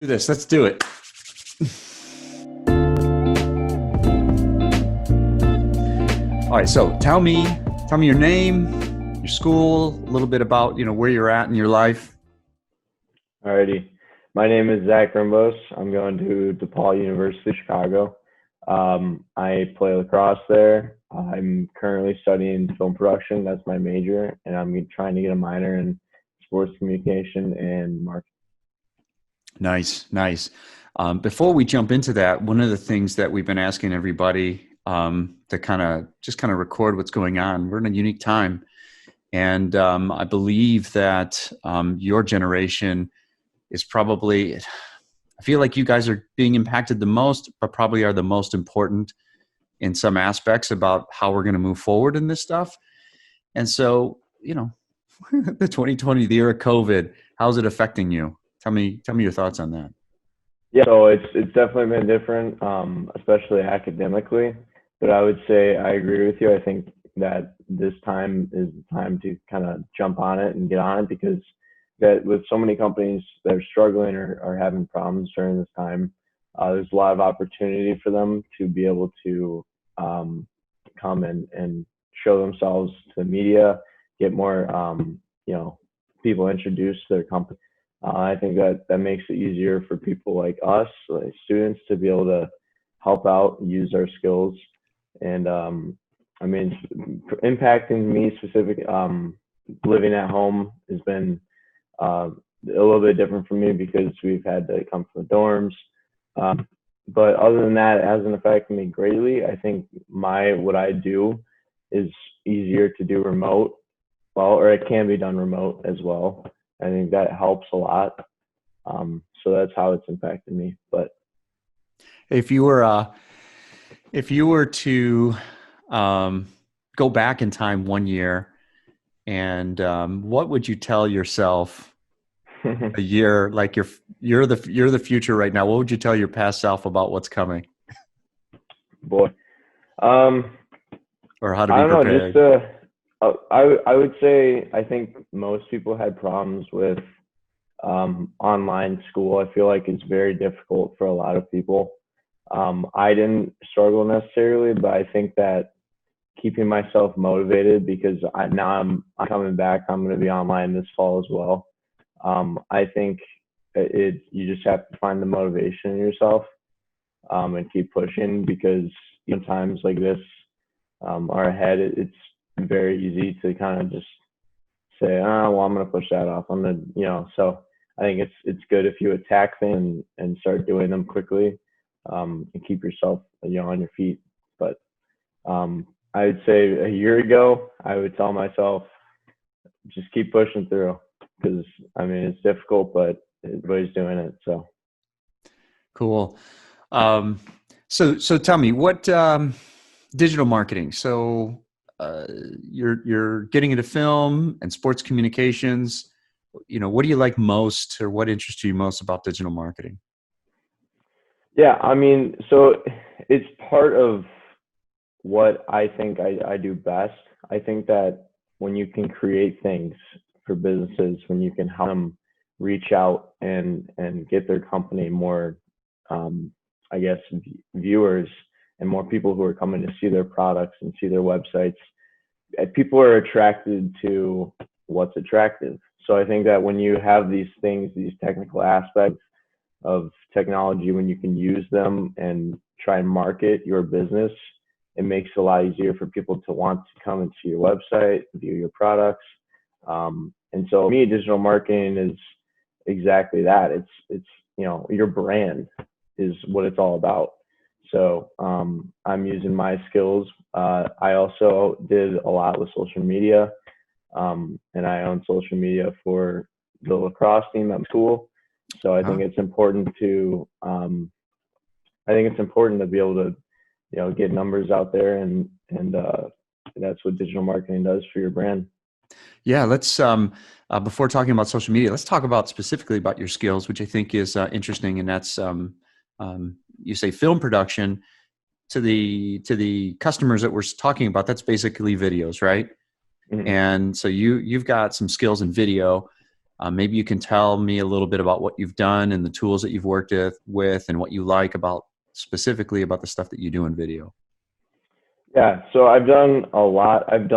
Do this. Let's do it. All right. So tell me your name, your school, a little bit about, where you're at in your life. Alrighty. My name is Zach Rimbos. I'm going to DePaul University, Chicago. I play lacrosse there. I'm currently studying film production. That's my major, and I'm trying to get a minor in sports communication and marketing. Nice, nice. Before we jump into that, one of the things that we've been asking everybody to kind of record what's going on. We're in a unique time, and I believe that your generation is probably. I feel like you guys are being impacted the most, but probably are the most important in some aspects about how we're going to move forward in this stuff. And so, the 2020, the year of COVID, how's it affecting you? Tell me your thoughts on that. Yeah, so it's definitely been different, especially academically. But I would say I agree with you. I think that this time is the time to kind of jump on it and get on it, because that with so many companies that are struggling or are having problems during this time, there's a lot of opportunity for them to be able to come and show themselves to the media, get more people introduced to their company. I think that makes it easier for people like us, like students, to be able to help out, use our skills. And I mean, impacting me specifically, living at home has been a little bit different for me because we've had to come from the dorms. But other than that, it hasn't affected me greatly. I think what I do is easier to do remote, or it can be done remote as well. I think that helps a lot. So that's how it's impacted me. But If you were to go back in time 1 year, and what would you tell yourself a year, like you're the future right now? What would you tell your past self about what's coming? boy, Or how to I be don't know. prepared? I would say I think most people had problems with online school. I feel like it's very difficult for a lot of people. I didn't struggle necessarily, but I think that keeping myself motivated, because now I'm coming back. I'm going to be online this fall as well. I think you just have to find the motivation in yourself and keep pushing, because times like this are ahead. It's very easy to kind of just say, oh, well, I'm going to push that off. I'm going to, so I think it's good if you attack things and start doing them quickly, and keep yourself, on your feet. But I would say a year ago, I would tell myself, just keep pushing through, because it's difficult, but everybody's doing it. So Cool. So tell me what digital marketing. So you're getting into film and sports communications. What do you like most, or what interests you most about digital marketing? yeah, so it's part of what I think I do best. I think that when you can create things for businesses, when you can help them reach out and get their company more, I guess, viewers, and more people who are coming to see their products and see their websites, people are attracted to what's attractive. So I think that when you have these things, these technical aspects of technology, when you can use them and try and market your business, it makes it a lot easier for people to want to come and see your website, view your products. And so for me, digital marketing is exactly that. It's your brand is what it's all about. So I'm using my skills. I also did a lot with social media, and I own social media for the lacrosse team at school. So I think it's important to be able to get numbers out there, and that's what digital marketing does for your brand. Yeah, let's before talking about social media, let's talk about specifically about your skills, which I think is interesting, and that's you say film production. To the customers that we're talking about, that's basically videos, right? Mm-hmm. And so you've got some skills in video. Maybe you can tell me a little bit about what you've done and the tools that you've worked with and what you like about specifically about the stuff that you do in video. Yeah, so I've done a lot. I've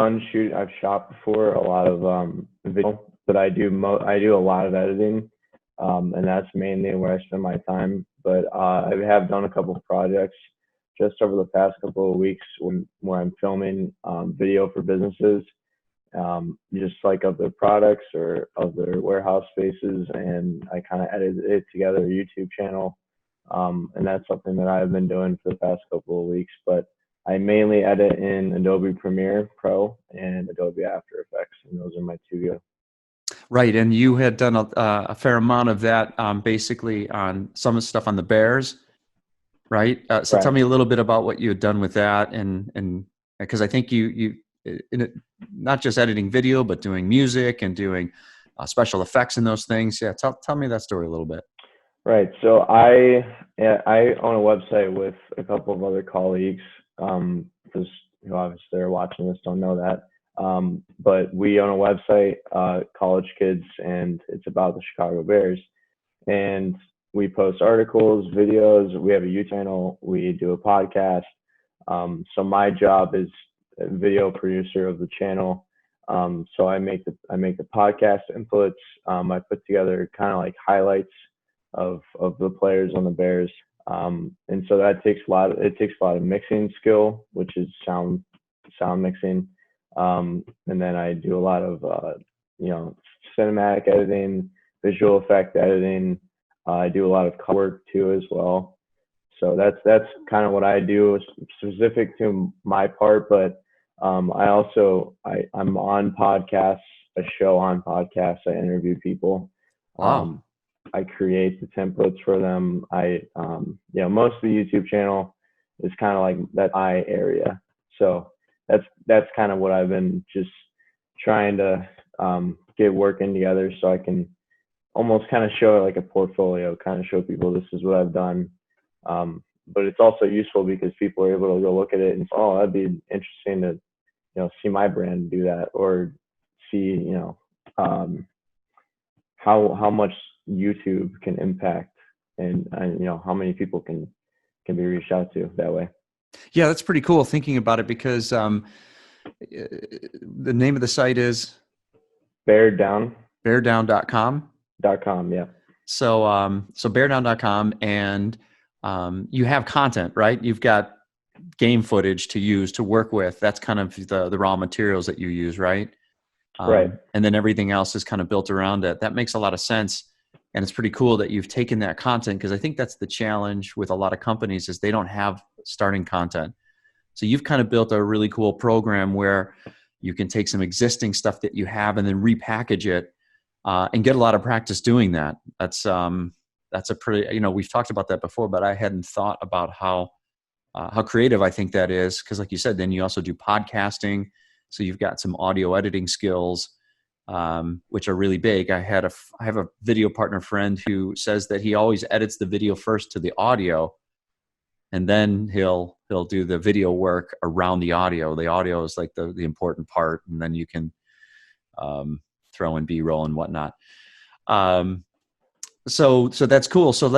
shot before a lot of video, but I do a lot of editing, and that's mainly where I spend my time. But I have done a couple of projects just over the past couple of weeks where I'm filming video for businesses, just like of their products or of their warehouse spaces, and I kind of edited it together a YouTube channel, and that's something that I've been doing for the past couple of weeks. But I mainly edit in Adobe Premiere Pro and Adobe After Effects, and those are my two. Right, and you had done a fair amount of that, basically on some of the stuff on the Bears, right? So tell Right. me a little bit about what you had done with that, and because I think you in it, not just editing video, but doing music and doing special effects and those things. Yeah, tell me that story a little bit. Right. So I own a website with a couple of other colleagues, because who obviously are watching this don't know that. But we own a website, College Kids, and it's about the Chicago Bears. And we post articles, videos. We have a YouTube channel. We do a podcast. So my job is a video producer of the channel. So I make the podcast inputs. I put together kind of like highlights of the players on the Bears. And so that takes it takes a lot of mixing skill, which is sound mixing. And then I do a lot of cinematic editing, visual effect editing. I do a lot of color work too as well. So that's kind of what I do specific to my part. But I'm on podcasts, a show on podcasts. I interview people. Wow. I create the templates for them. Most of the YouTube channel is kind of like that eye area. So that's kind of what I've been just trying to get working together so I can almost kind of show it like a portfolio, kind of show people this is what I've done. But it's also useful because people are able to go look at it and say, oh, that'd be interesting to, see my brand do that, or see, how much YouTube can impact, and how many people can be reached out to that way. Yeah, that's pretty cool thinking about it because the name of the site is beardown.com. beardown.com. Yeah. So beardown.com, and you have content, right? You've got game footage to use to work with. That's kind of the raw materials that you use, right? Right. And then everything else is kind of built around it. That makes a lot of sense. And it's pretty cool that you've taken that content, because I think that's the challenge with a lot of companies is they don't have starting content. So you've kind of built a really cool program where you can take some existing stuff that you have and then repackage it and get a lot of practice doing that. That's a pretty, we've talked about that before, but I hadn't thought about how creative I think that is. Because like you said, then you also do podcasting. So you've got some audio editing skills, which are really big. I have a video partner friend who says that he always edits the video first to the audio, and then he'll do the video work around the audio. The audio is like the important part, and then you can throw in B-roll and whatnot. So that's cool. So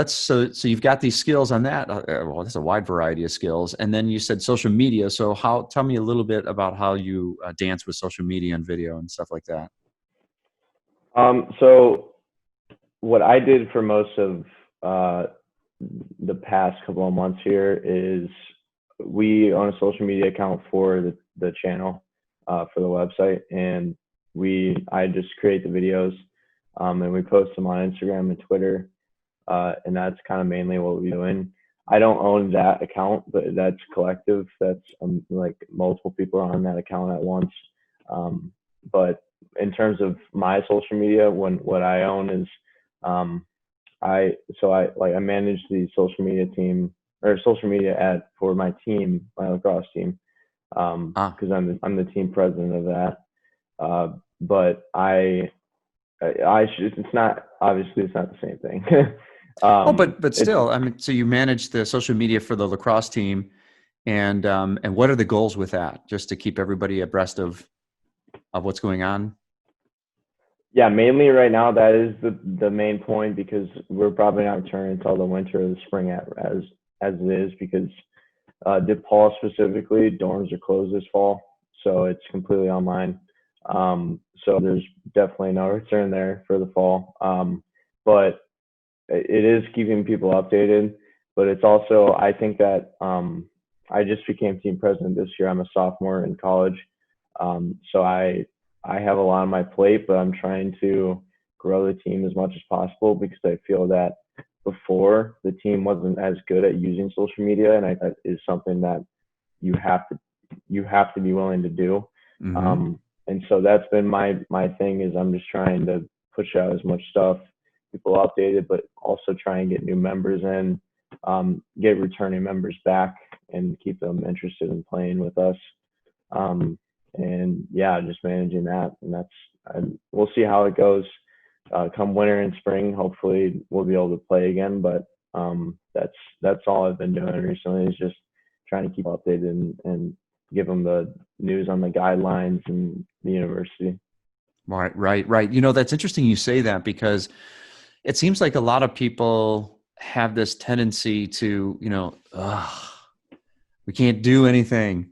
you've got these skills on that. Well, there's a wide variety of skills. And then you said social media. So tell me a little bit about how you dance with social media and video and stuff like that. So what I did for most of the past couple of months here is we own a social media account for the channel, for the website, and I just create the videos, and we post them on Instagram and Twitter, and that's kind of mainly what we're doing. I don't own that account, but that's collective. That's like multiple people are on that account at once. But in terms of my social media, what I own is I manage the social media team, or social media ad for my team, my lacrosse team, because I'm the team president of that. But it's not, obviously it's not the same thing. But still, I mean, so you manage the social media for the lacrosse team, and what are the goals with that? Just to keep everybody abreast of what's going on. Yeah, mainly right now that is the main point because we're probably not returning until the winter or the spring as it is because DePaul specifically dorms are closed this fall, so it's completely online. So there's definitely no return there for the fall. But it is keeping people updated, but it's also I think that I just became team president this year. I'm a sophomore in college, so I have a lot on my plate, but I'm trying to grow the team as much as possible because I feel that before the team wasn't as good at using social media, and that is something that you have to you have to be willing to do. Mm-hmm. And so that's been my thing is I'm just trying to push out as much stuff, people updated, but also try and get new members in, get returning members back, and keep them interested in playing with us. And yeah, just managing that, and we'll see how it goes. Come winter and spring, hopefully we'll be able to play again. But that's all I've been doing recently is just trying to keep updated and give them the news on the guidelines and the university. Right, right, right. That's interesting you say that because it seems like a lot of people have this tendency to, ugh, we can't do anything.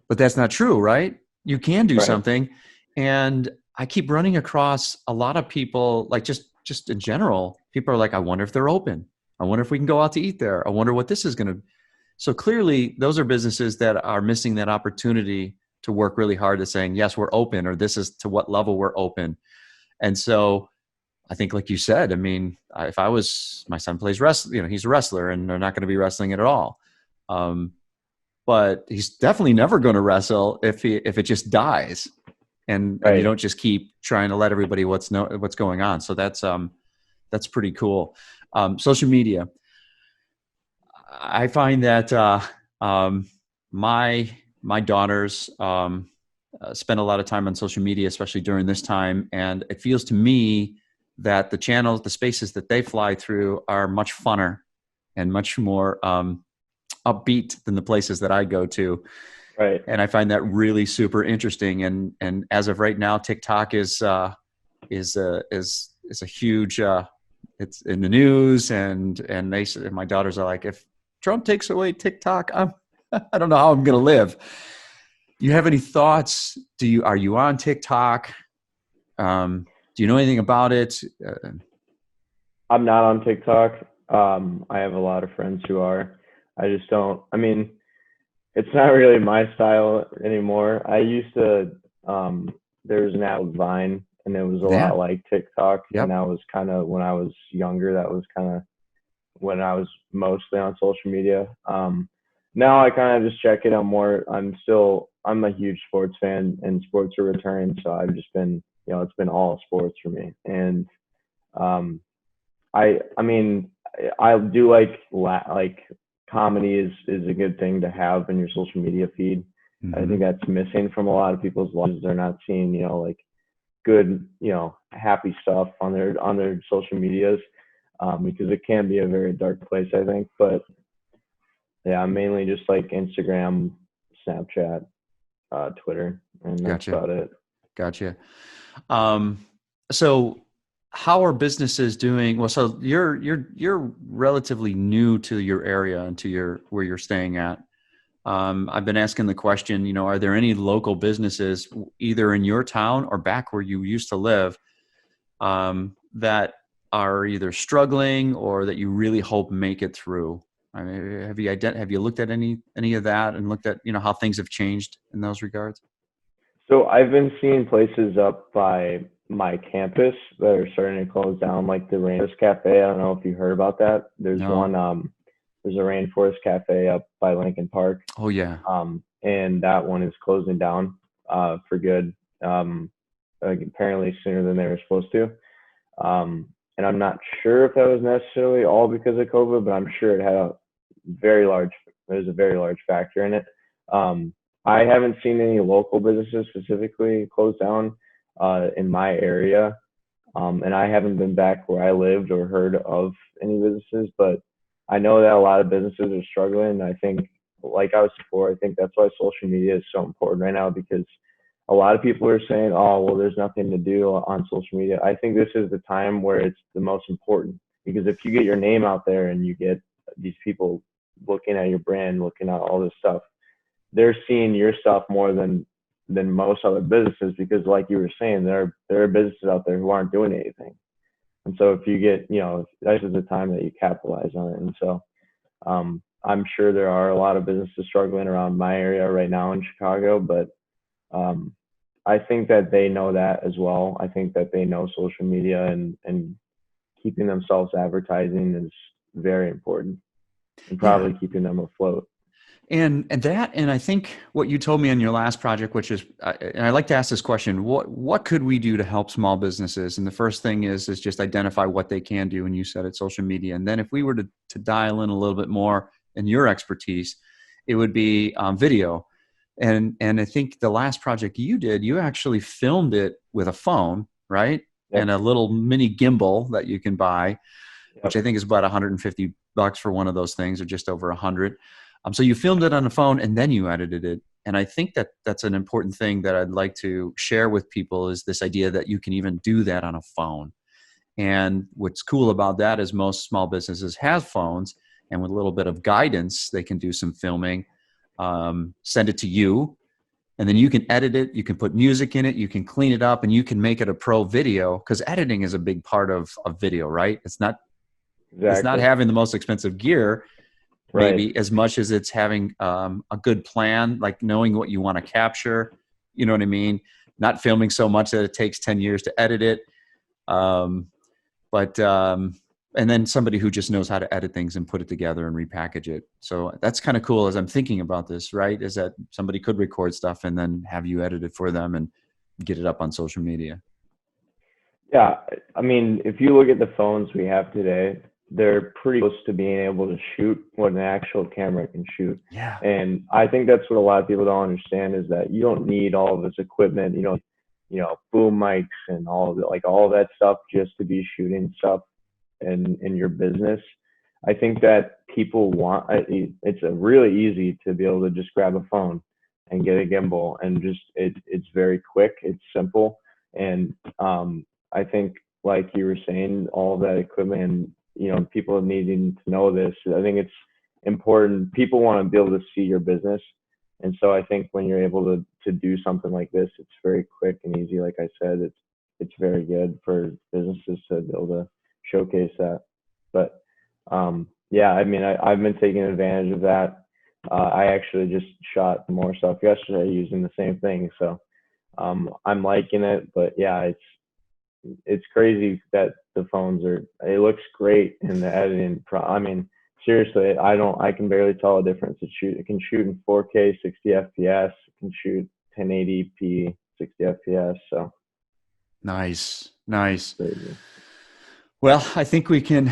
But that's not true, right? You can do Right. something. And I keep running across a lot of people, like just in general, people are like, I wonder if they're open. I wonder if we can go out to eat there. I wonder what this is going to. So clearly, those are businesses that are missing that opportunity to work really hard at saying, yes, we're open, or this is to what level we're open. And so I think, like you said, I mean, if I was, my son plays wrestling, he's a wrestler and they're not going to be wrestling it at all. Um, but he's definitely never going to wrestle if it just dies and you Right. don't just keep trying to let everybody what's going on. So that's pretty cool. Social media. I find that um, my my daughters spend a lot of time on social media, especially during this time, and it feels to me that the channels, the spaces that they fly through, are much funner and much more upbeat than the places that I go to. Right. And I find that really super interesting. And as of right now, TikTok is a huge it's in the news, and my daughters are like, if Trump takes away TikTok, I don't know how I'm going to live. You have any thoughts? Are you on TikTok? Do you know anything about it? I'm not on TikTok. I have a lot of friends who are. I just don't. I mean, it's not really my style anymore. I used to. There was an app called Vine, and it was a Yeah. lot like TikTok, and Yep. that was kind of when I was younger. That was kind of when I was mostly on social media. Now I kind of just check it. I'm a huge sports fan, and sports are returning, so I've just been, it's been all sports for me. And um, I mean, I do like comedy is a good thing to have in your social media feed. I think Mm-hmm. that's missing from a lot of people's lives. They're not seeing, like good, happy stuff on their social medias, because it can be a very dark place, I think. But yeah, I'm mainly just like Instagram, Snapchat, Twitter, and that's Gotcha. about it. Gotcha. Um, so how are businesses doing? Well, so you're relatively new to your area and to your where you're staying at. I've been asking the question, are there any local businesses either in your town or back where you used to live that are either struggling or that you really hope make it through? I mean, have you looked at any of that and looked at how things have changed in those regards? So I've been seeing places up by my campus that are starting to close down, like the Rainforest Cafe. I don't know if you heard about that. No. There's a Rainforest Cafe up by Lincoln Park, Oh yeah. and that one is closing down for good. Like apparently sooner than they were supposed to. And I'm not sure if that was necessarily all because of COVID, but I'm sure it had very large. There's a very large factor in it. Um, I haven't seen any local businesses specifically close down in my area, and I haven't been back where I lived or heard of any businesses. But I know that a lot of businesses are struggling. I think, like I was before, I think that's why social media is so important right now because a lot of people are saying, oh, well, there's nothing to do on social media. I think this is the time where it's the most important, because if you get your name out there and you get these people looking at your brand, looking at all this stuff, they're seeing your stuff more than most other businesses, because like you were saying, there are businesses out there who aren't doing anything. And so if you get, this is the time that you capitalize on it. And so I'm sure there are a lot of businesses struggling around my area right now in Chicago, but um, I think that they know that as well. I think that they know social media, and keeping themselves advertising is very important, and Yeah. probably keeping them afloat. And I think what you told me on your last project, which is, and I like to ask this question: what could we do to help small businesses? And the first thing is just identify what they can do. And you said it's social media. And then if we were to dial in a little bit more in your expertise, it would be video. And I think the last project you did, you actually filmed it with a phone, right? And Yep. a little mini gimbal that you can buy, which Yep. I think is about $150 for one of those things, or just over 100. So you filmed it on the phone and then you edited it. And I think that that's an important thing that I'd like to share with people, is this idea that you can even do that on a phone. And what's cool about that is most small businesses have phones, and with a little bit of guidance, they can do some filming, send it to you, and then you can edit it. You can put music in it. You can clean it up, and you can make it a pro video, because editing is a big part of video, right? It's not Exactly. having the most expensive gear, Right. maybe, as much as it's having a good plan, like knowing what you want to capture. You know what I mean? Not filming so much that it takes 10 years to edit it. Um, but and then somebody who just knows how to edit things and put it together and repackage it. So that's kind of cool as I'm thinking about this, right? Is that somebody could record stuff and then have you edit it for them and get it up on social media. Yeah, I mean, if you look at the phones we have today, they're pretty close to being able to shoot what an actual camera can shoot. Yeah. And I think that's what a lot of people don't understand, is that you don't need all of this equipment, boom mics and all of it, like all of that stuff, just to be shooting stuff in your business. I think that people want, it's a really easy to be able to just grab a phone and get a gimbal, and just it's very quick, it's simple. And I think, like you were saying, all of that equipment, and people needing to know this, I think it's important. People want to be able to see your business, and so I think when you're able to do something like this, it's very quick and easy. Like I said, it's very good for businesses to be able to showcase that. But yeah, I mean, I've been taking advantage of that. I actually just shot more stuff yesterday using the same thing, so I'm liking it. But yeah, it's crazy that the phones are. It looks great in the editing. I mean, seriously, I can barely tell a difference. It can shoot in 4K, 60 FPS. It can shoot 1080p, 60 FPS. So Nice. Nice. crazy. Well, I think we can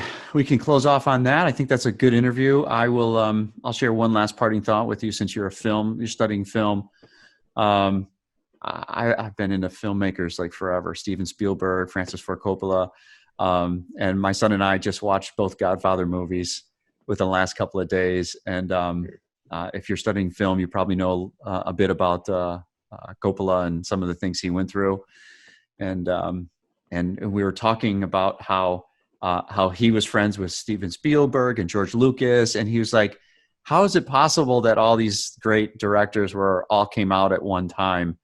close off on that. I think that's a good interview. I'll share one last parting thought with you, since you're studying film. Um, I've been into filmmakers like forever: Steven Spielberg, Francis Ford Coppola, and my son and I just watched both Godfather movies within the last couple of days. And if you're studying film, you probably know a bit about Coppola and some of the things he went through. And and we were talking about how he was friends with Steven Spielberg and George Lucas, and he was like, "How is it possible that all these great directors all came out at one time?"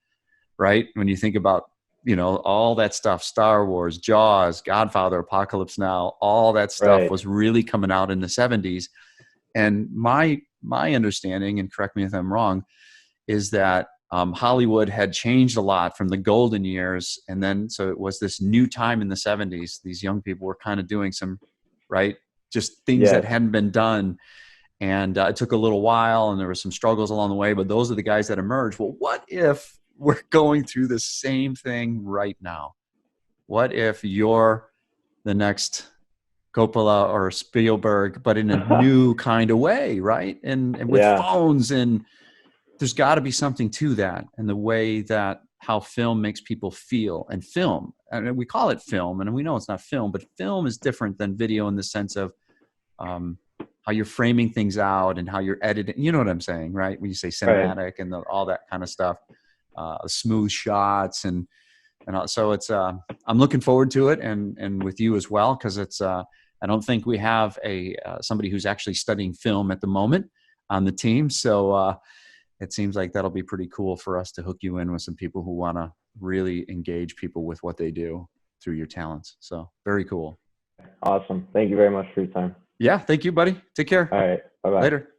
Right? When you think about, all that stuff, Star Wars, Jaws, Godfather, Apocalypse Now, all that stuff Right. was really coming out in the 70s. And my understanding, and correct me if I'm wrong, is that Hollywood had changed a lot from the golden years. And then, so it was this new time in the 70s. These young people were kind of doing some, right, just things that Yes. hadn't been done. And it took a little while, and there were some struggles along the way, but those are the guys that emerged. Well, what if we're going through the same thing right now? What if you're the next Coppola or Spielberg, but in a new kind of way, right? And with Yeah. phones, and there's got to be something to that, and the way that how film makes people feel. And film, and we call it film, and we know it's not film, but film is different than video in the sense of um, how you're framing things out and how you're editing. You know what I'm saying, right? When you say Right. cinematic and all that kind of stuff. smooth shots so it's I'm looking forward to it, and with you as well, because it's I don't think we have somebody who's actually studying film at the moment on the team, so it seems like that'll be pretty cool for us to hook you in with some people who want to really engage people with what they do through your talents. So very cool. Awesome. Thank you very much for your time. Yeah, thank you, buddy. Take care. All right. Bye bye. Later.